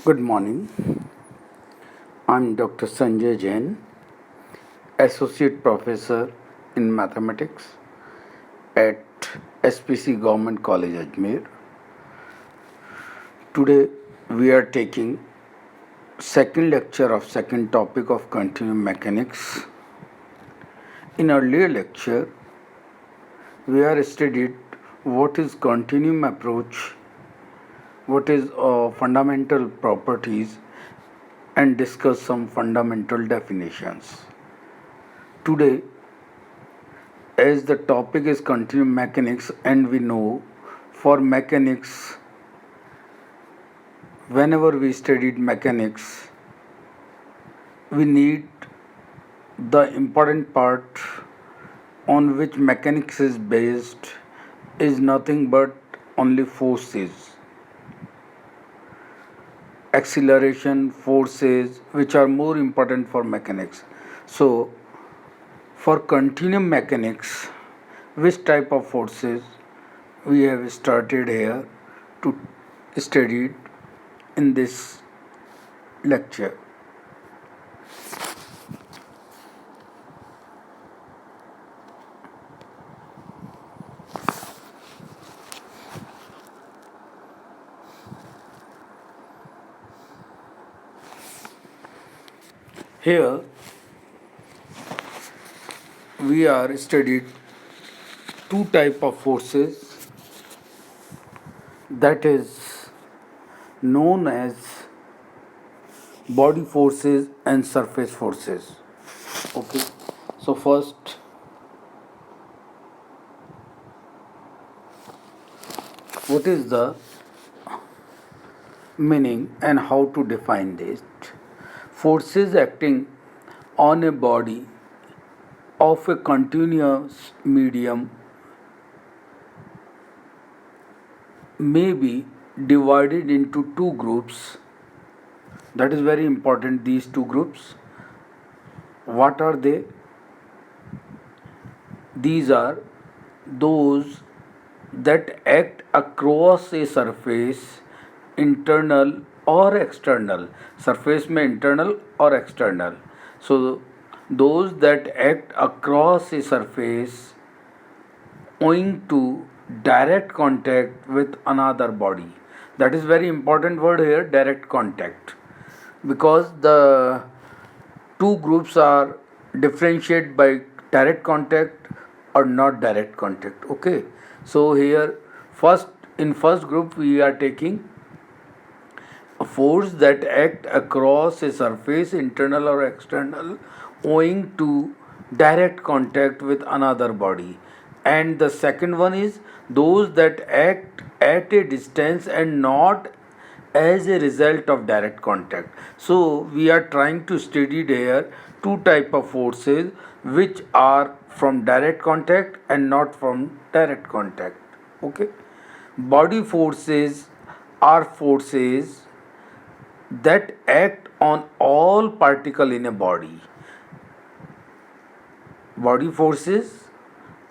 Good morning. I'm Dr. Sanjay Jain, Associate Professor in Mathematics at SPC Government College Ajmer. Today we are taking second lecture of second topic of continuum mechanics. In earlier lecture we are studied what is continuum approach, what is fundamental properties and discuss some fundamental definitions. Today, as the topic is continuum mechanics, and we know for mechanics, whenever we studied mechanics, we need the important part on which mechanics is based is nothing but only forces, acceleration, forces, which are more important for mechanics. So, for continuum mechanics, which type of forces we have started here to study in this lecture. Here we are studied two type of forces, that is known as body forces and surface forces. Okay, so first, what is the meaning and how to define this? Forces acting on a body of a continuous medium may be divided into two groups. That is very important, these two groups. What are they? These are those that act across a surface, internal or external. Surface may internal or external. So those that act across a surface owing to direct contact with another body. That is very important word here, direct contact, because the two groups are differentiated by direct contact or not direct contact. Okay, so here first, in first group we are taking a force that act across a surface, internal or external, owing to direct contact with another body. And the second one is those that act at a distance and not as a result of direct contact. So we are trying to study here two type of forces which are from direct contact and not from direct contact. Okay, body forces are forces that act on all particle in a body. Body forces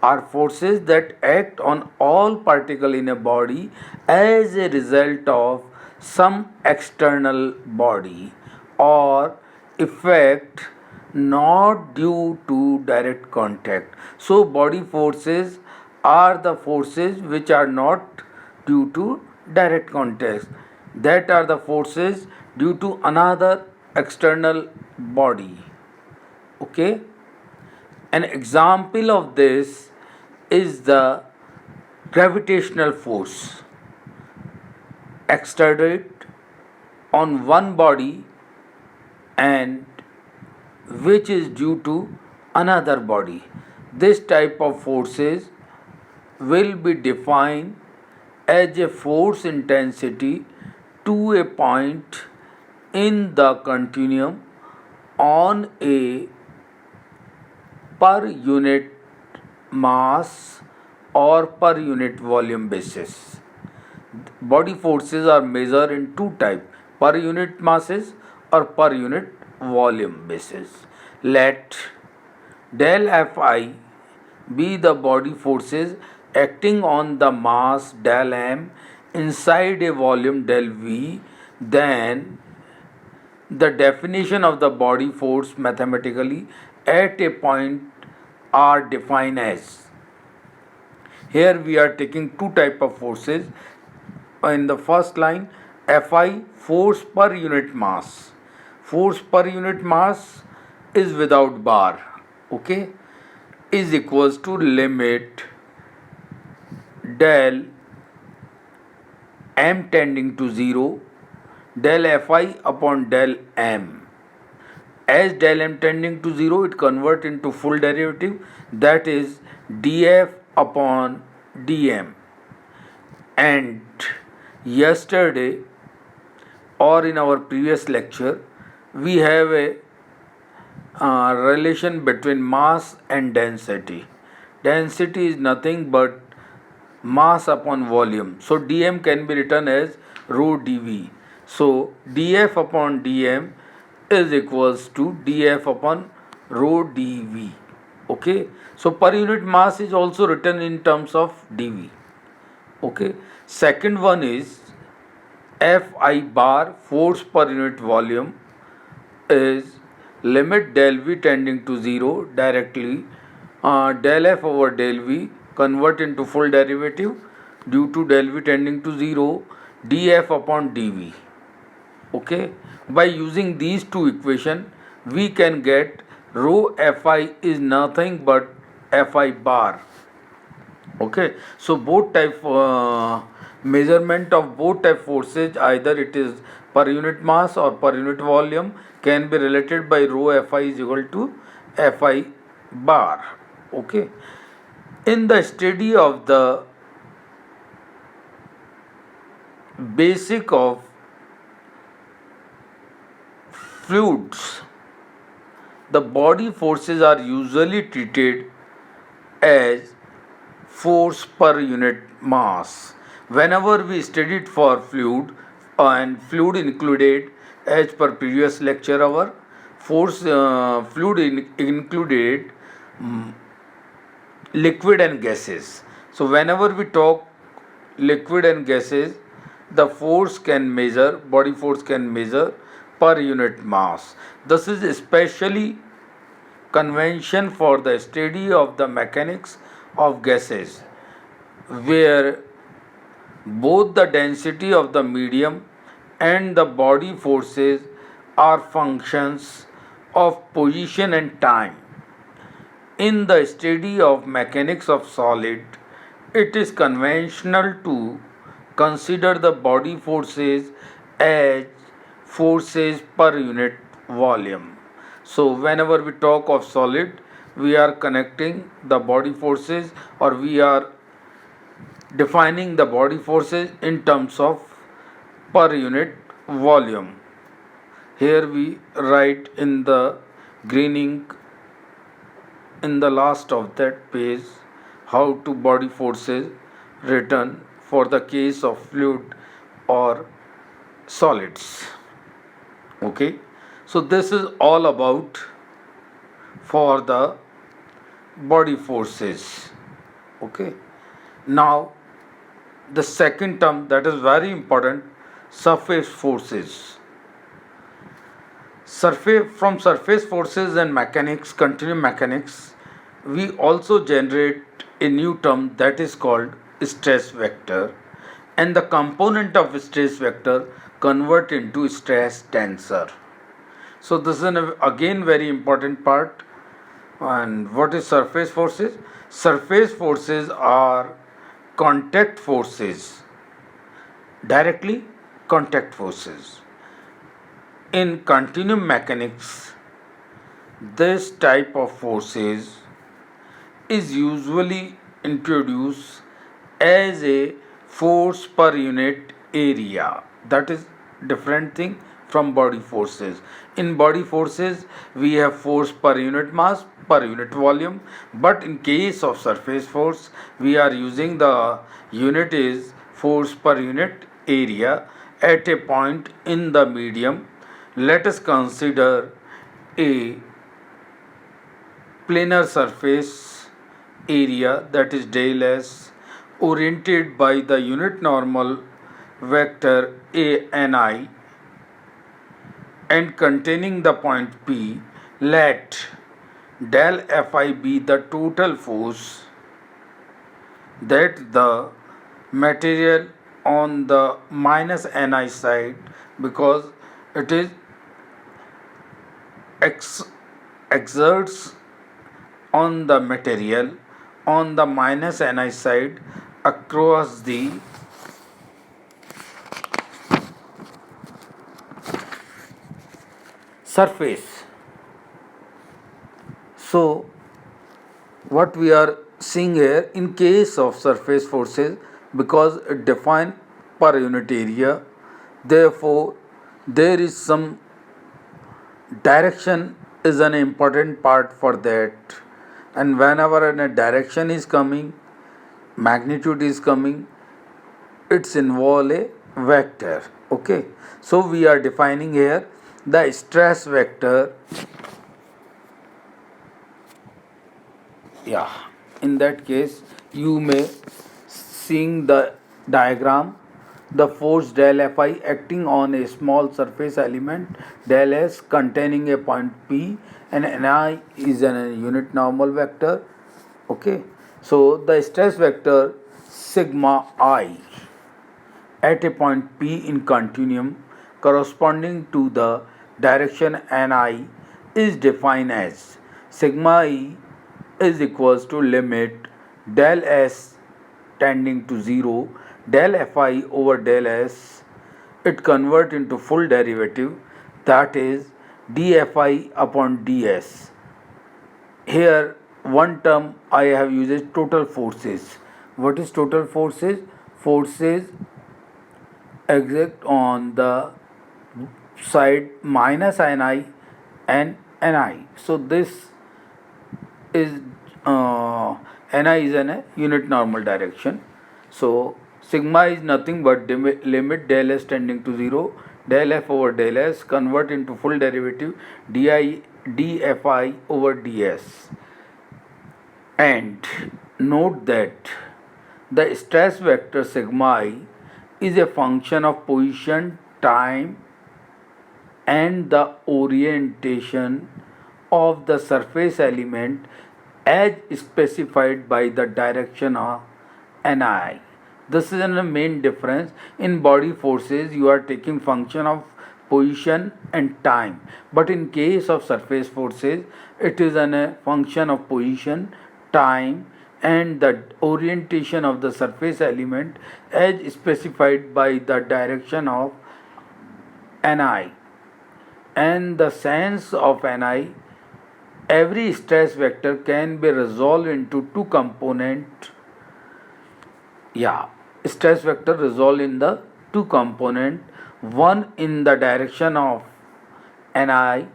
are forces that act on all particle in a body as a result of some external body or effect not due to direct contact. So body forces are the forces which are not due to direct contact. That are the forces due to another external body. Okay, an example of this is the gravitational force exerted on one body and which is due to another body. This type of forces will be defined as a force intensity to a point in the continuum on a per unit mass or per unit volume basis. Body forces are measured in two types, per unit masses or per unit volume basis. Let del Fi be the body forces acting on the mass del m inside a volume del V then the definition of the body force mathematically at a point are defined as. Here we are taking two type of forces. In the first line, Fi, force per unit mass. Force per unit mass is without bar, okay, is equals to limit del m tending to 0 del Fi upon del m. As del m tending to 0, it converts into full derivative, that is df upon dm. And yesterday or in our previous lecture, we have a relation between mass and density. Density is nothing but mass upon volume. So dm can be written as rho dv. So df upon dm is equals to df upon rho dv. Okay. So per unit mass is also written in terms of dv. Okay. Second one is Fi bar, force per unit volume, is limit del v tending to 0 directly del f over del v convert into full derivative due to del v tending to 0 df upon dv. Okay, by using these two equation we can get rho Fi is nothing but Fi bar. Okay, so both type measurement of both type forces, either it is per unit mass or per unit volume, can be related by rho Fi is equal to Fi bar. Okay, in the study of the basic of fluids, the body forces are usually treated as force per unit mass. Whenever we studied for fluid, and fluid included, as per previous lecture, our force fluid included liquid and gases. So whenever we talk liquid and gases, the force can measure, body force can measure per unit mass. This is especially convention for the study of the mechanics of gases, where both the density of the medium and the body forces are functions of position and time. In the study of mechanics of solid, it is conventional to consider the body forces as forces per unit volume. So whenever we talk of solid, we are connecting the body forces, or we are defining the body forces in terms of per unit volume. Here we write in the green ink in the last of that page how to body forces written for the case of fluid or solids. Okay, so this is all about for the body forces. Okay, now the second term that is very important, surface forces. Surface forces and mechanics, continuum mechanics, we also generate a new term that is called stress vector, and the component of stress vector convert into stress tensor. So this is again very important part. And what is surface forces? Surface forces are contact forces, directly contact forces. In continuum mechanics, this type of forces is usually introduced as a force per unit area. That is different thing from body forces. In body forces, we have force per unit mass, per unit volume, but in case of surface force, we are using the unit is force per unit area at a point in the medium. Let us consider a planar surface area, that is del S, oriented by the unit normal vector a n I, and containing the point P, let del Fi be the total force that the material on the minus Ni side, because it is exerts on the material on the minus Ni side across the surface. So what we are seeing here, in case of surface forces, because it define per unit area, therefore there is some direction is an important part for that, and whenever a direction is coming, magnitude is coming, it's involve a vector. Okay, so we are defining here the stress vector. Yeah, in that case you may seeing the diagram, the force del Fi acting on a small surface element del S containing a point P, and Ni is a unit normal vector. Okay, so the stress vector sigma I at a point P in continuum corresponding to the direction Ni is defined as sigma I is equals to limit del S tending to 0 del Fi over del S. It convert into full derivative, that is dFi upon ds. Here one term I have used is total forces. What is total forces? Forces exert on the side minus Ni and Ni. So this is Ni is in a unit normal direction. So sigma is nothing but limit del S tending to 0 del F over del S convert into full derivative dFi over ds. And note that the stress vector sigma I is a function of position, time, and the orientation of the surface element as specified by the direction of Ni. This is the main difference. In body forces you are taking function of position and time, but in case of surface forces it is a function of position, time, and the orientation of the surface element as specified by the direction of Ni. And the sense of Ni, every stress vector can be resolved into two component. Yeah, stress vector resolved in the two component, one in the direction of Ni,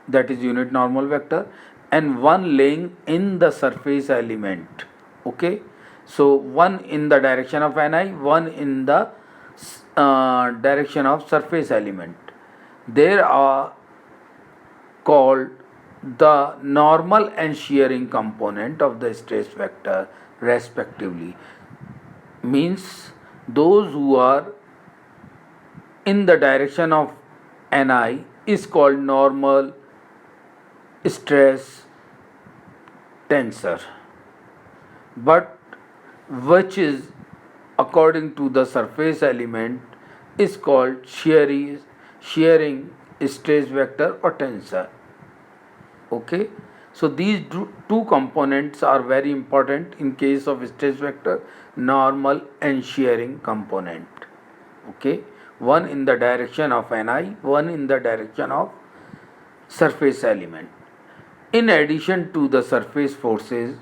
that is unit normal vector, and one laying in the surface element. Okay, so one in the direction of Ni, one in the direction of surface element. They are called the normal and shearing component of the stress vector respectively. Means those who are in the direction of Ni is called normal stress tensor, but which is according to the surface element is called shearing stress vector or tensor. Okay, so these two components are very important in case of stress vector, normal and shearing component. Okay, one in the direction of Ni, one in the direction of surface element. In addition to the surface forces,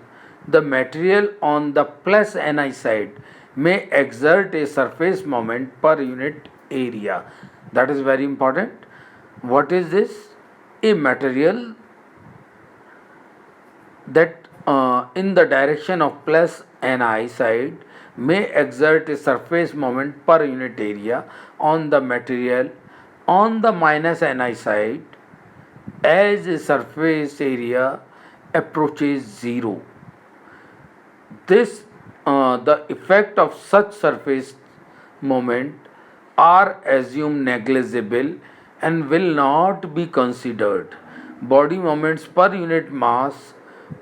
the material on the plus Ni side may exert a surface moment per unit area. That is very important. What is this? A material that in the direction of plus Ni side may exert a surface moment per unit area on the material on the minus Ni side as a surface area approaches 0. This the effect of such surface moment are assumed negligible and will not be considered. Body moments per unit mass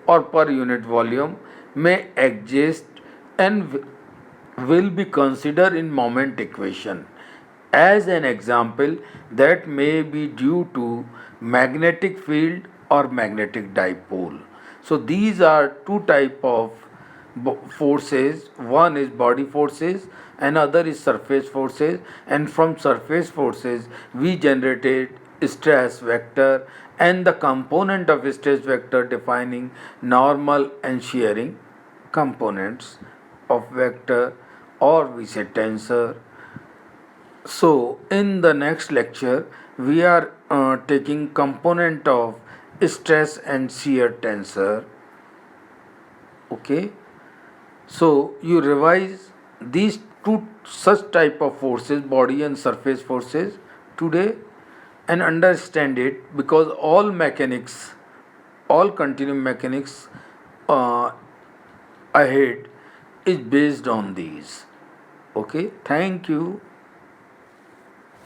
or per unit volume may exist and will be considered in moment equation. As an example, that may be due to magnetic field or magnetic dipole. So these are two type of forces. One is body forces, another is surface forces, and from surface forces we generated stress vector and the component of stress vector defining normal and shearing components of vector, or we say tensor. So in the next lecture we are taking component of stress and shear tensor. Okay, so you revise these two such type of forces, body and surface forces, today, and understand it, because all mechanics, all continuum mechanics uh, ahead is based on these. Okay, thank you.